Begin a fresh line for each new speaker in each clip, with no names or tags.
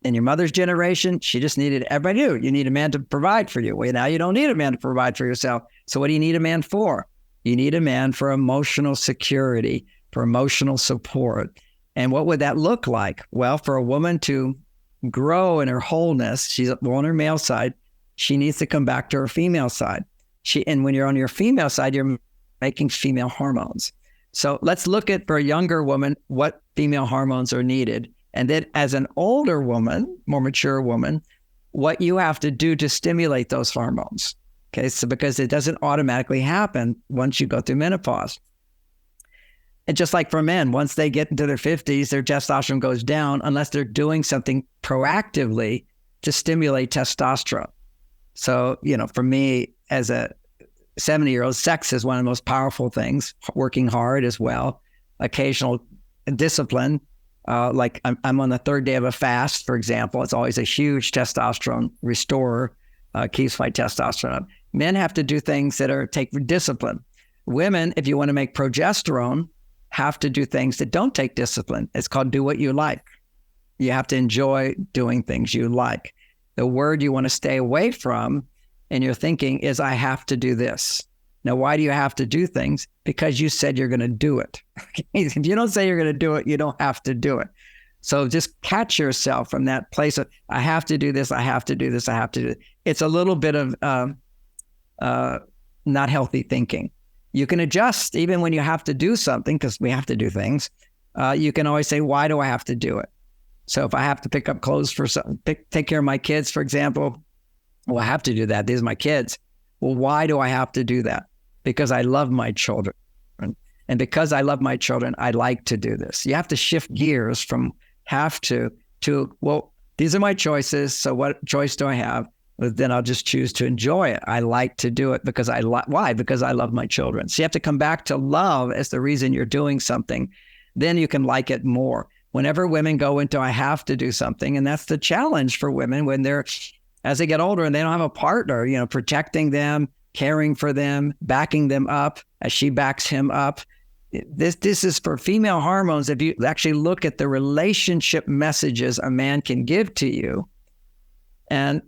In your mother's generation, she just needed, everybody knew you need a man to provide for you. Well, now you don't need a man to provide for yourself. So what do you need a man for? You need a man for emotional security, for emotional support. And what would that look like? Well, for a woman to grow in her wholeness, she's on her male side, she needs to come back to her female side. And when you're on your female side, you're making female hormones. So let's look at, for a younger woman, what female hormones are needed. And then as an older woman, more mature woman, what you have to do to stimulate those hormones. Okay, so because it doesn't automatically happen once you go through menopause. And just like for men, once they get into their 50s, their testosterone goes down unless they're doing something proactively to stimulate testosterone. So, for me, as a 70-year-old, sex is one of the most powerful things, working hard as well, occasional discipline. Like I'm on the third day of a fast, for example. It's always a huge testosterone restorer, keeps my testosterone up. Men have to do things that take discipline. Women, if you want to make progesterone, have to do things that don't take discipline. It's called do what you like. You have to enjoy doing things you like. The word you want to stay away from in your thinking is, I have to do this. Now, why do you have to do things? Because you said you're going to do it. If you don't say you're going to do it, you don't have to do it. So just catch yourself from that place of, I have to do this, I have to do this, I have to do it. It's a little bit of not healthy thinking. You can adjust even when you have to do something, because we have to do things. You can always say, why do I have to do it? So if I have to pick up clothes for take care of my kids, for example, well, I have to do that. These are my kids. Well, why do I have to do that? Because I love my children. And because I love my children, I like to do this. You have to shift gears from have to, well, these are my choices. So what choice do I have? Well, then I'll just choose to enjoy it. I like to do it because why? Because I love my children. So you have to come back to love as the reason you're doing something. Then you can like it more. Whenever women go into, I have to do something, and that's the challenge for women when as they get older and they don't have a partner, protecting them, caring for them, backing them up as she backs him up. This is for female hormones. If you actually look at the relationship messages a man can give to you, and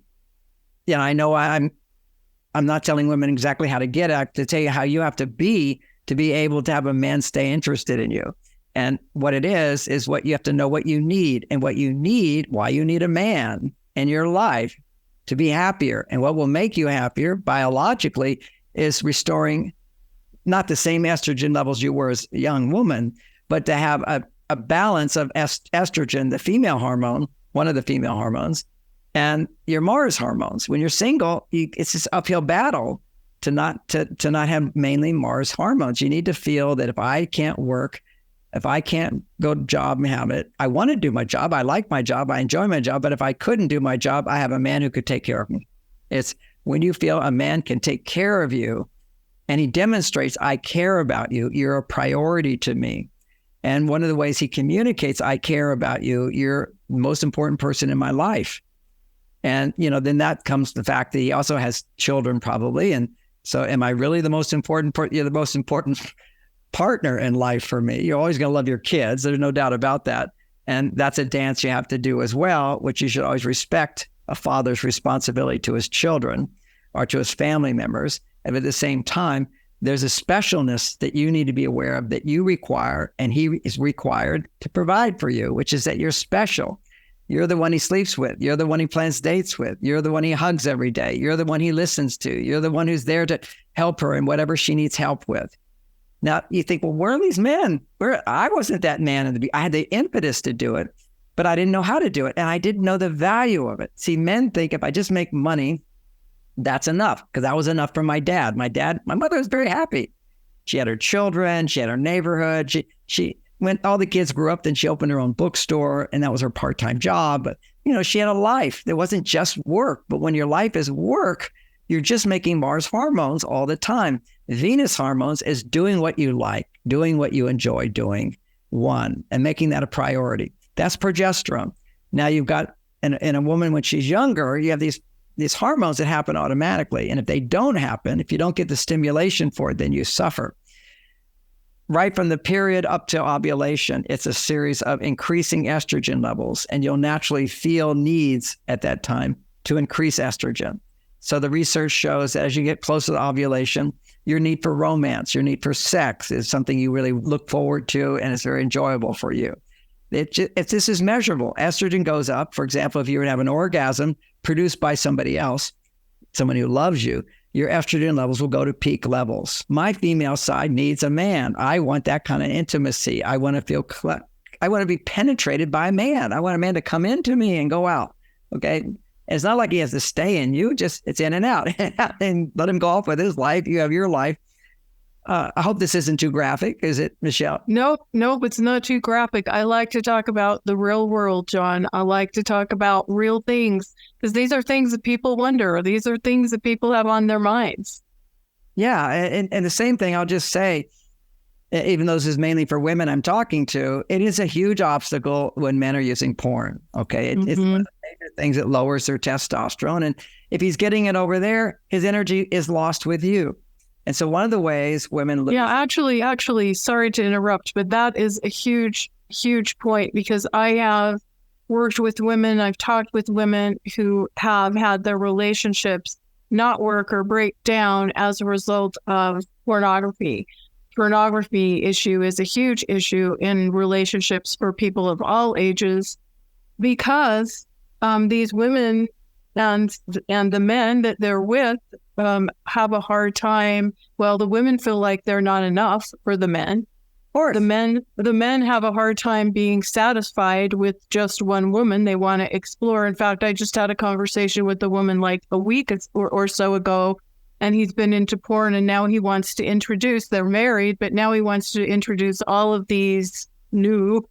I know I'm not telling women exactly how to get at, to tell you how you have to be able to have a man stay interested in you. And what it is what you have to know what you need, and what you need, why you need a man in your life to be happier. And what will make you happier biologically is restoring not the same estrogen levels you were as a young woman, but to have a balance of estrogen, the female hormone, one of the female hormones, and your Mars hormones. When you're single, it's this uphill battle to not have mainly Mars hormones. You need to feel that if I can't work, if I can't go to job and have it, I want to do my job. I like my job. I enjoy my job. But if I couldn't do my job, I have a man who could take care of me. It's when you feel a man can take care of you and he demonstrates, I care about you. You're a priority to me. And one of the ways he communicates, I care about you. You're the most important person in my life. And, then that comes the fact that he also has children probably. And so am I really the most important You're the most important partner in life for me. You're always going to love your kids. There's no doubt about that. And that's a dance you have to do as well, which you should always respect a father's responsibility to his children or to his family members. And at the same time, there's a specialness that you need to be aware of that you require, and he is required to provide for you, which is that you're special. You're the one he sleeps with. You're the one he plans dates with. You're the one he hugs every day. You're the one he listens to. You're the one who's there to help her in whatever she needs help with. Now, you think, well, where are these men? I wasn't that man in the beginning. I had the impetus to do it, but I didn't know how to do it, and I didn't know the value of it. See, men think if I just make money, that's enough, because that was enough for my dad. My mother was very happy. She had her children. She had her neighborhood. When all the kids grew up, then she opened her own bookstore, and that was her part-time job. But, she had a life. It wasn't just work. But when your life is work, you're just making Mars hormones all the time. Venus hormones is doing what you like, doing what you enjoy doing, and making that a priority. That's progesterone. Now you've got, in a woman when she's younger, you have these hormones that happen automatically. And if they don't happen, if you don't get the stimulation for it, then you suffer. right from the period up to ovulation, it's a series of increasing estrogen levels, and you'll naturally feel needs at that time to increase estrogen. So the research shows that as you get closer to ovulation, your need for romance, your need for sex is something you really look forward to, and it's very enjoyable for you. This is measurable. Estrogen goes up. For example, if you have an orgasm produced by somebody else, someone who loves you, your estrogen levels will go to peak levels. My female side needs a man. I want that kind of intimacy. I want to feel, I want to be penetrated by a man. I want a man to come into me and go out. Okay. It's not like he has to stay in you, just it's in and out. And let him go off with his life. You have your life. I hope this isn't too graphic. Is it, Michelle?
Nope, it's not too graphic. I like to talk about the real world, John. I like to talk about real things because these are things that people wonder. These are things that people have on their minds.
Yeah. And the same thing, I'll just say, even though this is mainly for women I'm talking to, it is a huge obstacle when men are using porn. Okay. It's one of the major things that lowers their testosterone. And if he's getting it over there, his energy is lost with you. And so one of the ways women lose...
Yeah, actually, sorry to interrupt, but that is a huge, huge point because I have worked with women, I've talked with women who have had their relationships not work or break down as a result of pornography. Pornography issue is a huge issue in relationships for people of all ages because these women and the men that they're with have a hard time. Well, the women feel like they're not enough for the men.
Of course.
The men have a hard time being satisfied with just one woman. They want to explore. In fact, I just had a conversation with a woman like a week or so ago, and he's been into porn, and now he wants to introduce, they're married, but now he wants to introduce all of these new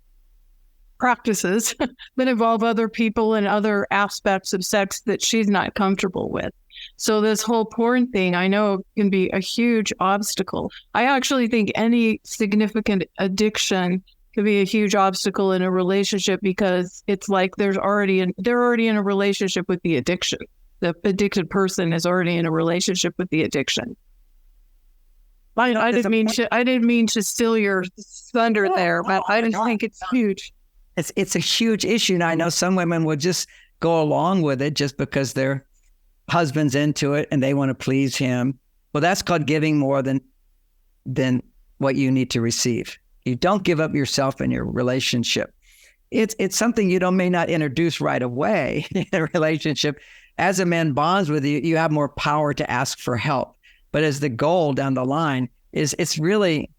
practices that involve other people and other aspects of sex that she's not comfortable with. So this whole porn thing, I know, can be a huge obstacle. I actually think any significant addiction could be a huge obstacle in a relationship because it's like they're already in a relationship with the addiction. The addicted person is already in a relationship with the addiction. I didn't mean to steal your thunder there, but I just think it's huge.
It's a huge issue. Now, I know some women would just go along with it just because their husband's into it and they want to please him. Well, that's called giving more than what you need to receive. You don't give up yourself in your relationship. It's something you may not introduce right away in a relationship. As a man bonds with you, you have more power to ask for help. But as the goal down the line is, it's really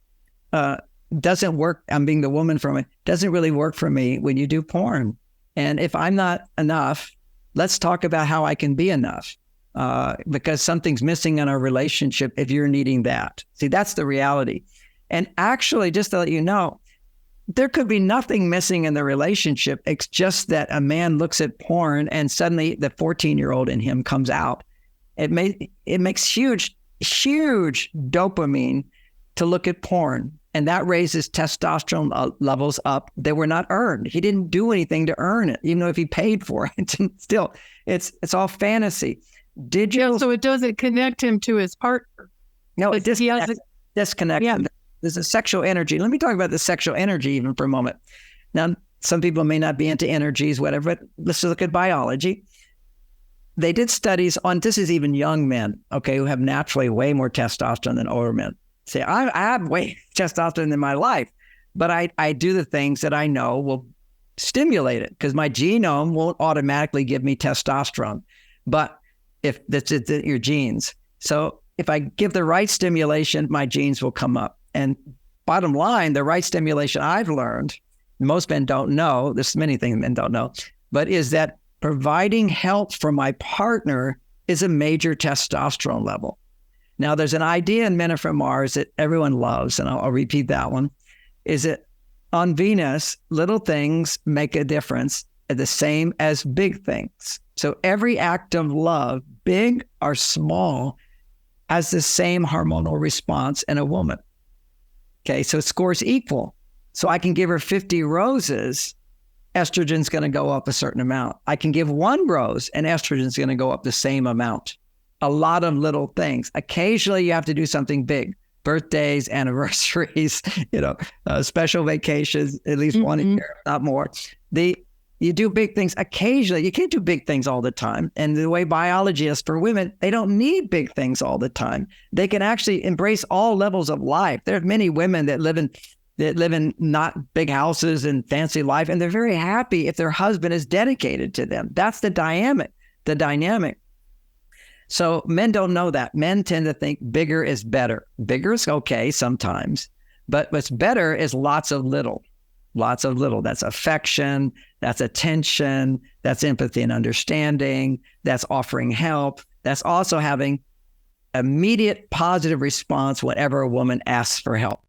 doesn't work. I'm being the woman from it. Doesn't really work for me when you do porn. And if I'm not enough, let's talk about how I can be enough. Because something's missing in our relationship if you're needing that. See, that's the reality. And actually, just to let you know, there could be nothing missing in the relationship. It's just that a man looks at porn and suddenly the 14-year-old in him comes out. It makes huge dopamine to look at porn. And that raises testosterone levels up that were not earned. He didn't do anything to earn it, even though if he paid for it. Still, it's all fantasy.
So it doesn't connect him to his partner.
No, it disconnects. Yeah. There's a sexual energy. Let me talk about the sexual energy even for a moment. Now, some people may not be into energies, whatever, but let's look at biology. They did studies on, this is even young men, okay, who have naturally way more testosterone than older men. Say, I have way testosterone in my life, but I do the things that I know will stimulate it because my genome won't automatically give me testosterone. But if that's your genes. So if I give the right stimulation, my genes will come up. And bottom line, the right stimulation I've learned, most men don't know, there's many things men don't know, but is that providing help for my partner is a major testosterone level. Now, there's an idea in Men Are From Mars that everyone loves, and I'll repeat that one, is that on Venus, little things make a difference the same as big things. So every act of love, big or small, has the same hormonal response in a woman. Okay, so it scores equal. So I can give her 50 roses, estrogen's going to go up a certain amount. I can give one rose, and estrogen's going to go up the same amount. A lot of little things. Occasionally, you have to do something big. birthdays, anniversaries, special vacations, at least one a year, not more. You do big things occasionally. You can't do big things all the time. And the way biology is for women, they don't need big things all the time. They can actually embrace all levels of life. There are many women that live in not big houses and fancy life, and they're very happy if their husband is dedicated to them. That's the dynamic. So men don't know that. Men tend to think bigger is better. Bigger is okay sometimes, but what's better is lots of little. Lots of little. That's affection, that's attention, that's empathy and understanding, that's offering help, that's also having immediate positive response whenever a woman asks for help.